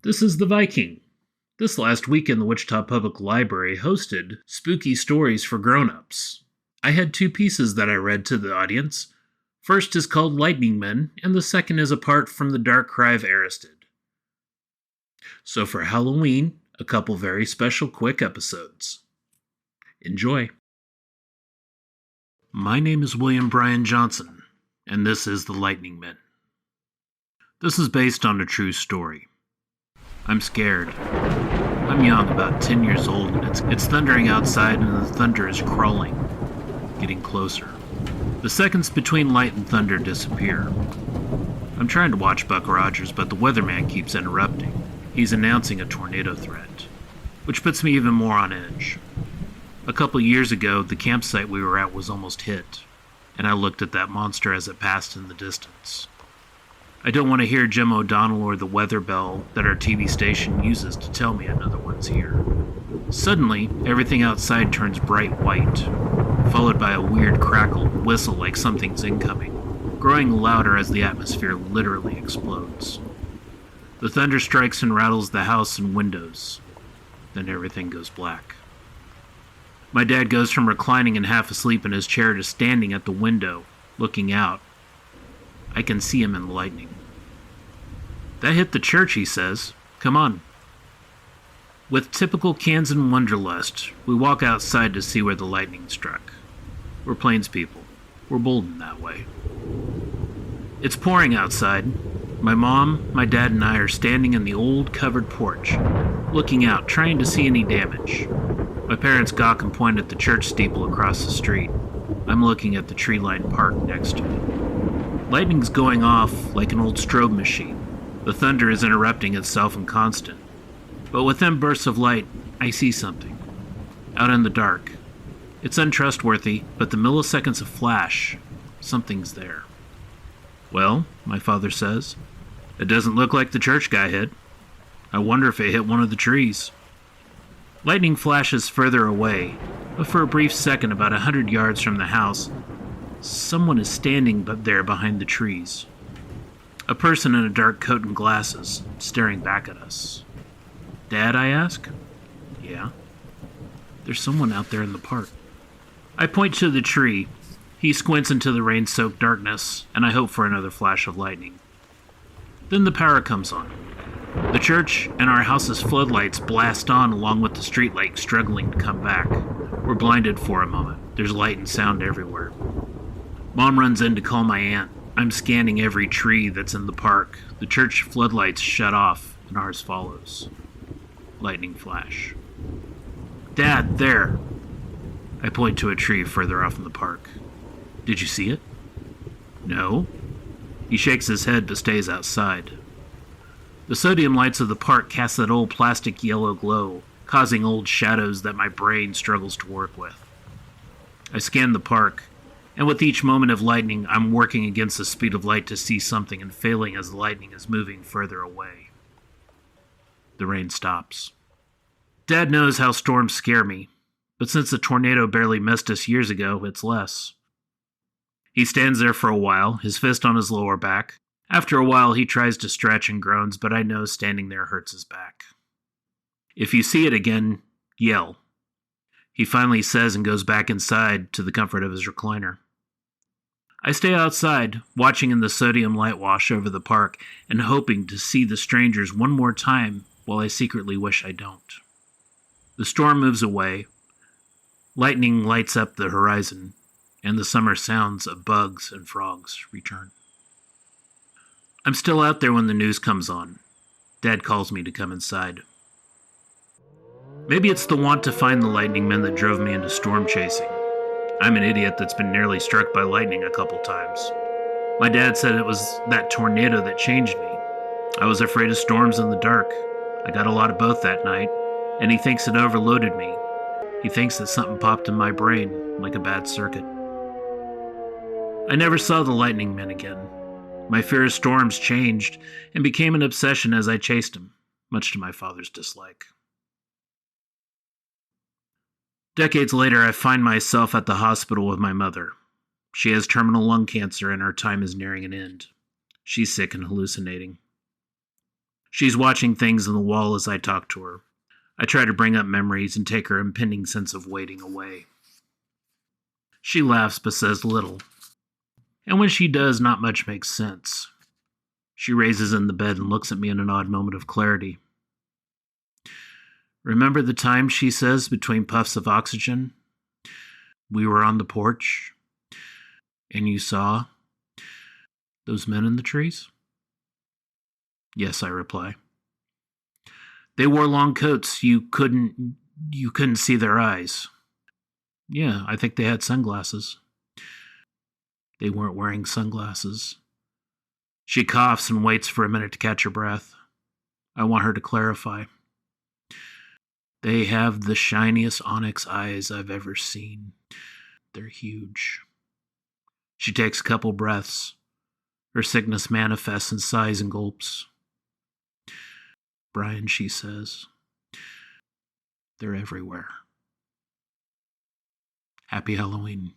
This is the Viking. This last weekend, the Wichita Public Library hosted Spooky Stories for Grown-Ups. I had two pieces that I read to the audience. First is called Lightning Men, and the second is Apart from the Dark Cry of Aristid. So for Halloween, a couple very special quick episodes. Enjoy. My name is William Bryan Johnson, and this is The Lightning Men. This is based on a true story. I'm scared. I'm young, about 10 years old, and it's thundering outside, and the thunder is crawling, getting closer. The seconds between light and thunder disappear. I'm trying to watch Buck Rogers, but the weatherman keeps interrupting. He's announcing a tornado threat, which puts me even more on edge. A couple years ago, the campsite we were at was almost hit, and I looked at that monster as it passed in the distance. I don't want to hear Jim O'Donnell or the weather bell that our TV station uses to tell me another one's here. Suddenly, everything outside turns bright white, followed by a weird crackle whistle like something's incoming, growing louder as the atmosphere literally explodes. The thunder strikes and rattles the house and windows. Then everything goes black. My dad goes from reclining and half asleep in his chair to standing at the window, looking out. I can see him in the lightning. That hit the church, he says. Come on. With typical Kansan wanderlust, we walk outside to see where the lightning struck. We're plainspeople. We're bold in that way. It's pouring outside. My mom, my dad, and I are standing in the old covered porch, looking out, trying to see any damage. My parents gawk and point at the church steeple across the street. I'm looking at the tree-lined park next to it. Lightning's going off like an old strobe machine. The thunder is interrupting itself and constant. But within bursts of light, I see something. Out in the dark. It's untrustworthy, but the milliseconds of flash, something's there. Well, my father says, it doesn't look like the church guy hit. I wonder if it hit one of the trees. Lightning flashes further away, but for a brief second about 100 yards from the house, someone is standing there behind the trees. A person in a dark coat and glasses, staring back at us. Dad, I ask? Yeah. There's someone out there in the park. I point to the tree. He squints into the rain-soaked darkness, and I hope for another flash of lightning. Then the power comes on. The church and our house's floodlights blast on along with the streetlight struggling to come back. We're blinded for a moment. There's light and sound everywhere. Mom runs in to call my aunt. I'm scanning every tree that's in the park. The church floodlights shut off, and ours follows. Lightning flash. Dad, there! I point to a tree further off in the park. Did you see it? No. He shakes his head but stays outside. The sodium lights of the park cast that old plastic yellow glow, causing old shadows that my brain struggles to work with. I scan the park, and with each moment of lightning, I'm working against the speed of light to see something and failing as the lightning is moving further away. The rain stops. Dad knows how storms scare me, but since the tornado barely missed us years ago, it's less. He stands there for a while, his fist on his lower back. After a while, he tries to stretch and groans, but I know standing there hurts his back. If you see it again, yell. He finally says and goes back inside to the comfort of his recliner. I stay outside, watching in the sodium light wash over the park and hoping to see the strangers one more time while I secretly wish I don't. The storm moves away. Lightning lights up the horizon, and the summer sounds of bugs and frogs return. I'm still out there when the news comes on. Dad calls me to come inside. Maybe it's the want to find the lightning men that drove me into storm chasing. I'm an idiot that's been nearly struck by lightning a couple times. My dad said it was that tornado that changed me. I was afraid of storms in the dark. I got a lot of both that night, and he thinks it overloaded me. He thinks that something popped in my brain, like a bad circuit. I never saw the lightning men again. My fear of storms changed and became an obsession as I chased him, much to my father's dislike. Decades later, I find myself at the hospital with my mother. She has terminal lung cancer and her time is nearing an end. She's sick and hallucinating. She's watching things on the wall as I talk to her. I try to bring up memories and take her impending sense of waiting away. She laughs but says little. And when she does, not much makes sense. She raises in the bed and looks at me in an odd moment of clarity. Remember the time, she says, between puffs of oxygen? We were on the porch, and you saw those men in the trees? Yes, I reply. They wore long coats. You couldn't see their eyes. Yeah, I think they had sunglasses. They weren't wearing sunglasses. She coughs and waits for a minute to catch her breath. I want her to clarify. They have the shiniest onyx eyes I've ever seen. They're huge. She takes a couple breaths. Her sickness manifests in sighs and gulps. Brian, she says, they're everywhere. Happy Halloween.